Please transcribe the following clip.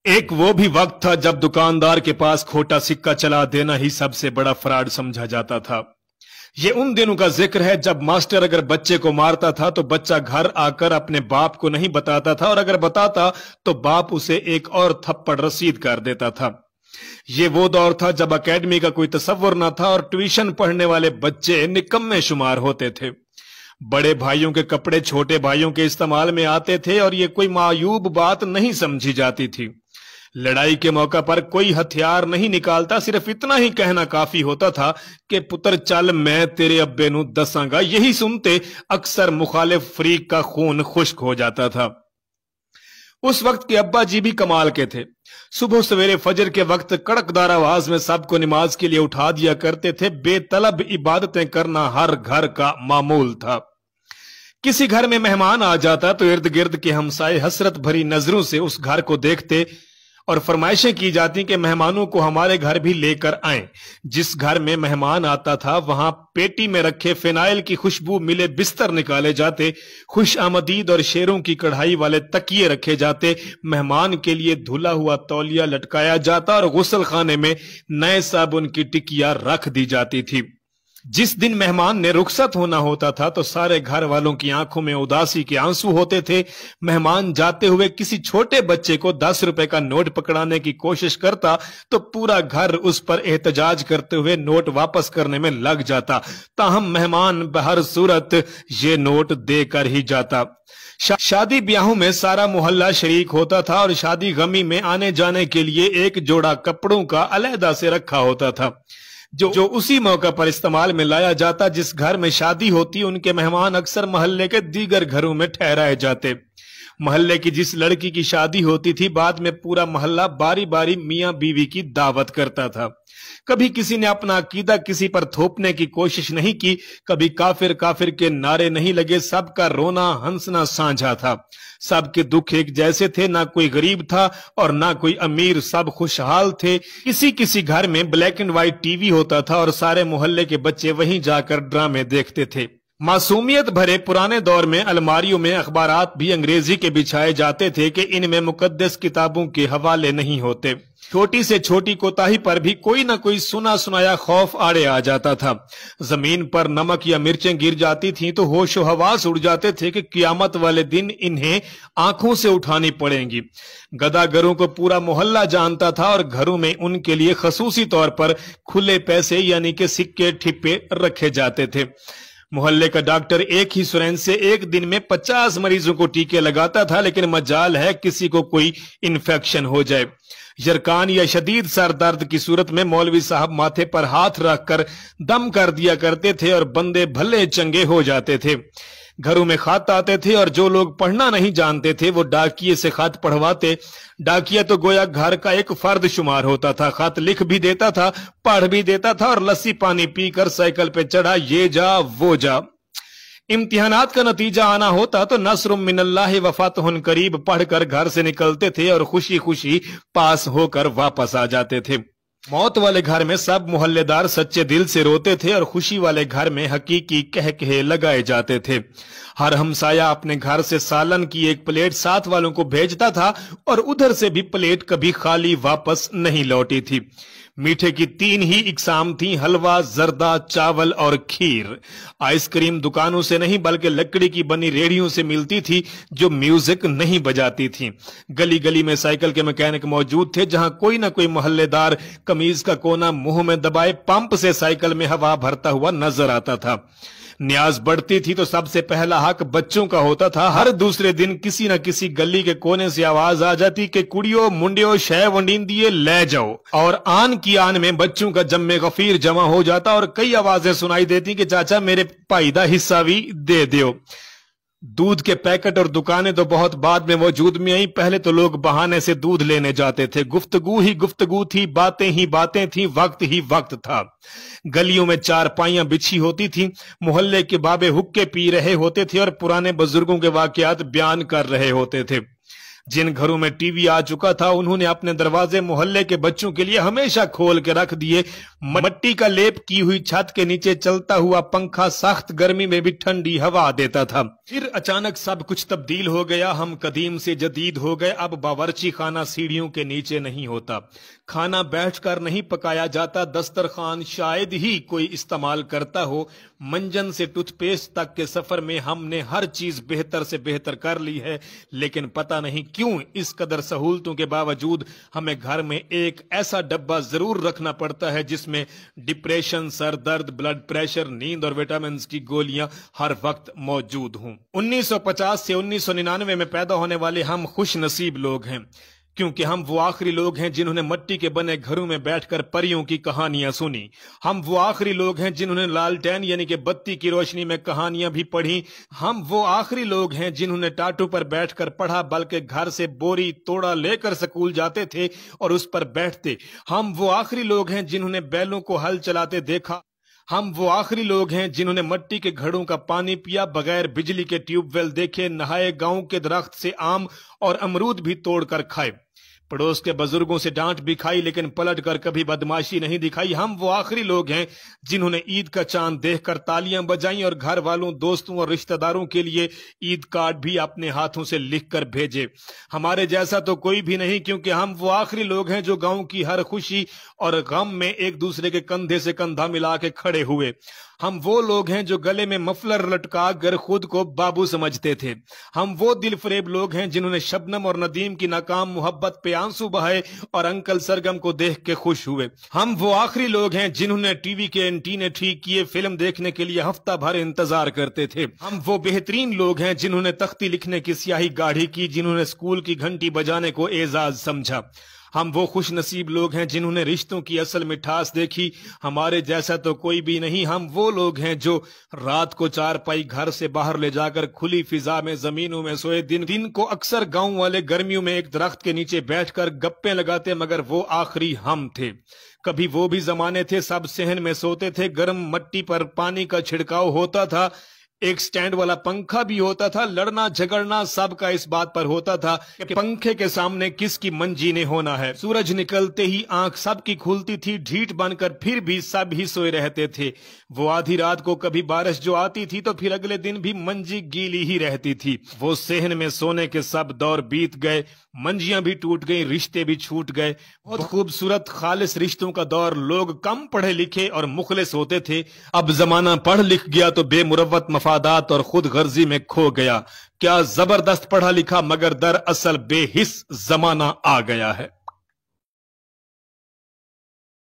एक वो भी वक्त था जब दुकानदार के पास खोटा सिक्का चला देना ही सबसे बड़ा फ्रॉड समझा जाता था। ये उन दिनों का जिक्र है जब मास्टर अगर बच्चे को मारता था तो बच्चा घर आकर अपने बाप को नहीं बताता था, और अगर बताता तो बाप उसे एक और थप्पड़ रसीद कर देता था। ये वो दौर था जब एकेडमी का कोई तसव्वुर न था और ट्यूशन पढ़ने वाले बच्चे निकम्मे शुमार होते थे। बड़े भाइयों के कपड़े छोटे भाइयों के इस्तेमाल में आते थे और ये कोई मायूब बात नहीं समझी जाती थी। लड़ाई के मौका पर कोई हथियार नहीं निकालता, सिर्फ इतना ही कहना काफी होता था कि पुत्र चल मैं तेरे अब्बे नू दसांगा। यही सुनते अक्सर मुखालिफ फरीक का खून खुश्क हो जाता था। उस वक्त के अब्बा जी भी कमाल के थे। सुबह सवेरे फजर के वक्त कड़कदार आवाज में सबको नमाज के लिए उठा दिया करते थे। बेतलब इबादतें करना हर घर का मामूल था। किसी घर में मेहमान आ जाता तो इर्द गिर्द के हमसाए हसरत भरी नजरों से उस घर को देखते और फरमाइशें की जाती कि मेहमानों को हमारे घर भी लेकर आएं। जिस घर में मेहमान आता था वहां पेटी में रखे फिनाइल की खुशबू मिले बिस्तर निकाले जाते, खुश आमदीद और शेरों की कढ़ाई वाले तकिए रखे जाते, मेहमान के लिए धुला हुआ तौलिया लटकाया जाता और गुस्ल खाने में नए साबुन की टिकिया रख दी जाती थी। जिस दिन मेहमान ने रुखसत होना होता था तो सारे घर वालों की आंखों में उदासी के आंसू होते थे। मेहमान जाते हुए किसी छोटे बच्चे को 10 रुपए का नोट पकड़ाने की कोशिश करता तो पूरा घर उस पर एहतजाज करते हुए नोट वापस करने में लग जाता। ताहम मेहमान बहर सूरत ये नोट देकर ही जाता। शादी ब्याहों में सारा मोहल्ला शरीक होता था और शादी गमी में आने जाने के लिए एक जोड़ा कपड़ों का अलहदा से रखा होता था जो उसी मौका पर इस्तेमाल में लाया जाता। जिस घर में शादी होती उनके मेहमान अक्सर मोहल्ले के दीगर घरों में ठहराए जाते। मोहल्ले की जिस लड़की की शादी होती थी बाद में पूरा मोहल्ला बारी बारी मियां बीवी की दावत करता था। कभी किसी ने अपना अकीदा किसी पर थोपने की कोशिश नहीं की, कभी काफिर काफिर के नारे नहीं लगे। सबका रोना हंसना साझा था, सबके दुख एक जैसे थे। ना कोई गरीब था और ना कोई अमीर, सब खुशहाल थे। किसी किसी घर में ब्लैक एंड व्हाइट टीवी होता था और सारे मोहल्ले के बच्चे वहीं जाकर ड्रामे देखते थे। मासूमियत भरे पुराने दौर में अलमारियों में अखबारात भी अंग्रेजी के बिछाए जाते थे कि इनमें मुकद्दस किताबों के हवाले नहीं होते। छोटी से छोटी कोताही पर भी कोई ना कोई सुना सुनाया खौफ आड़े आ जाता था। जमीन पर नमक या मिर्चें गिर जाती थीं तो होशो हवास उड़ जाते थे कि कियामत वाले दिन इन्हें आंखों से उठानी पड़ेंगी। गदागरों को पूरा मोहल्ला जानता था और घरों में उनके लिए खसूसी तौर पर खुले पैसे यानी कि सिक्के ठिप्पे रखे जाते थे। मोहल्ले का डॉक्टर एक ही सुरैन से एक दिन में 50 मरीजों को टीके लगाता था, लेकिन मजाल है किसी को कोई इन्फेक्शन हो जाए। यरकान या शदीद सर दर्द की सूरत में मौलवी साहब माथे पर हाथ रखकर दम कर दिया करते थे और बंदे भले चंगे हो जाते थे। घरों में खत आते थे और जो लोग पढ़ना नहीं जानते थे वो डाकिये से खत पढ़वाते। डाकिया तो गोया घर का एक फर्द शुमार होता था। खत लिख भी देता था, पढ़ भी देता था और लस्सी पानी पीकर साइकिल पे चढ़ा ये जा वो जा। इम्तिहानात का नतीजा आना होता तो नस्रुम मिनल्लाहि व फतहुन करीब पढ़कर घर से निकलते थे और खुशी खुशी पास होकर वापस आ जाते थे। मौत वाले घर में सब मोहल्लेदार सच्चे दिल से रोते थे और खुशी वाले घर में हकीकी कहकहे लगाए जाते थे। हर हमसाया अपने घर से सालन की एक प्लेट साथ वालों को भेजता था और उधर से भी प्लेट कभी खाली वापस नहीं लौटी थी। मीठे की 3 ही इकसाम थी, हलवा, जर्दा, चावल और खीर। आइसक्रीम दुकानों से नहीं बल्कि लकड़ी की बनी रेहड़ियों से मिलती थी जो म्यूजिक नहीं बजाती थी। गली गली में साइकिल के मैकेनिक मौजूद थे, जहां कोई ना कोई मोहल्लेदार कमीज का कोना मुंह में दबाए पंप से साइकिल में हवा भरता हुआ नजर आता था। न्याज बढ़ती थी तो सबसे पहला हक बच्चों का होता था। हर दूसरे दिन किसी न किसी गली के कोने से आवाज आ जाती कि कुड़ियो मुंडियो शय वंडींदिए ले जाओ, और आन की आन में बच्चों का जम्मे गफीर जमा हो जाता और कई आवाजें सुनाई देती कि चाचा मेरे भाई दा हिस्सा भी दे दियो। दूध के पैकेट और दुकानें तो बहुत बाद में वजूद में आई। पहले तो लोग बहाने से दूध लेने जाते थे। गुफ्तगू ही गुफ्तगू थी, बातें ही बातें थी, वक्त ही वक्त था। गलियों में चारपाइयां बिछी होती थी, मोहल्ले के बाबे हुक्के पी रहे होते थे और पुराने बुजुर्गों के वाकयात बयान कर रहे होते थे। जिन घरों में टीवी आ चुका था उन्होंने अपने दरवाजे मोहल्ले के बच्चों के लिए हमेशा खोल के रख दिए। मट्टी का लेप की हुई छत के नीचे चलता हुआ पंखा सख्त गर्मी में भी ठंडी हवा देता था। फिर अचानक सब कुछ तब्दील हो गया, हम कदीम से जदीद हो गए। अब बावर्ची खाना सीढ़ियों के नीचे नहीं होता, खाना बैठकर नहीं पकाया जाता, दस्तरखान शायद ही कोई इस्तेमाल करता हो। मंजन से टूथपेस्ट तक के सफर में हमने हर चीज बेहतर से बेहतर कर ली है, लेकिन पता नहीं क्यों इस कदर सहूलतों के बावजूद हमें घर में एक ऐसा डब्बा जरूर रखना पड़ता है जिसमें डिप्रेशन, सर दर्द, ब्लड प्रेशर, नींद और विटामिन की गोलियां हर वक्त मौजूद हों। 1950 से 1999 में पैदा होने वाले हम खुश नसीब लोग हैं, क्योंकि हम वो आखिरी लोग हैं जिन्होंने मिट्टी के बने घरों में बैठकर परियों की कहानियां सुनी। हम वो आखिरी लोग हैं जिन्होंने लालटेन यानी कि बत्ती की रोशनी में कहानियां भी पढ़ी। हम वो आखिरी लोग हैं जिन्होंने टाटू पर बैठकर पढ़ा, बल्कि घर से बोरी तोड़ा लेकर स्कूल जाते थे और उस पर बैठते। हम वो आखिरी लोग हैं जिन्होंने बैलों को हल चलाते देखा। हम वो आखिरी लोग हैं जिन्होंने मिट्टी के घड़ों का पानी पिया, बगैर बिजली के ट्यूबवेल देखे, नहाए, गांव के दरख्त से आम और अमरूद भी तोड़कर खाए, पड़ोस के बुजुर्गों से डांट भी खाई, लेकिन पलट कर कभी बदमाशी नहीं दिखाई। हम वो आखिरी लोग हैं जिन्होंने ईद का चांद देखकर तालियां बजाई और घर वालों, दोस्तों और रिश्तेदारों के लिए ईद कार्ड भी अपने हाथों से लिखकर भेजे। हमारे जैसा तो कोई भी नहीं, क्योंकि हम वो आखिरी लोग हैं जो गांव की हर खुशी और गम में एक दूसरे के कंधे से कंधा मिला के खड़े हुए। हम वो लोग हैं जो गले में मफलर लटका कर खुद को बाबू समझते थे। हम वो दिल फरेब लोग हैं जिन्होंने शबनम और नदीम की नाकाम मोहब्बत पे आंसू बहाए और अंकल सरगम को देख के खुश हुए। हम वो आखिरी लोग हैं जिन्होंने टीवी के एंटीने ठीक किए, फिल्म देखने के लिए हफ्ता भर इंतजार करते थे। हम वो बेहतरीन लोग हैं जिन्होंने तख्ती लिखने की स्याही गाढ़ी की, जिन्होंने स्कूल की घंटी बजाने को एजाज समझा। हम वो खुश नसीब लोग हैं जिन्होंने रिश्तों की असल मिठास देखी। हमारे जैसा तो कोई भी नहीं। हम वो लोग हैं जो रात को चारपाई घर से बाहर ले जाकर खुली फिजा में जमीनों में सोए, दिन को अक्सर गांव वाले गर्मियों में एक दरख्त के नीचे बैठकर गप्पे लगाते, मगर वो आखिरी हम थे। कभी वो भी जमाने थे सब सहन में सोते थे, गर्म मट्टी पर पानी का छिड़काव होता था, एक स्टैंड वाला पंखा भी होता था। लड़ना झगड़ना सबका इस बात पर होता था कि पंखे के सामने किसकी मंजी ने होना है। सूरज निकलते ही आंख सबकी खुलती थी, ढीठ बनकर फिर भी सब ही सोए रहते थे। वो आधी रात को कभी बारिश जो आती थी तो फिर अगले दिन भी मंजी गीली ही रहती थी। वो सहन में सोने के सब दौर बीत गए, मंजियां भी टूट गई, रिश्ते भी छूट गए। बहुत खूबसूरत खालिस रिश्तों का दौर। लोग कम पढ़े लिखे और मुखलिस होते थे। अब जमाना पढ़ लिख गया तो बेमुरव्वत मफादात और खुद गर्जी में खो गया। क्या जबरदस्त पढ़ा लिखा मगर दरअसल बेहिस जमाना आ गया है।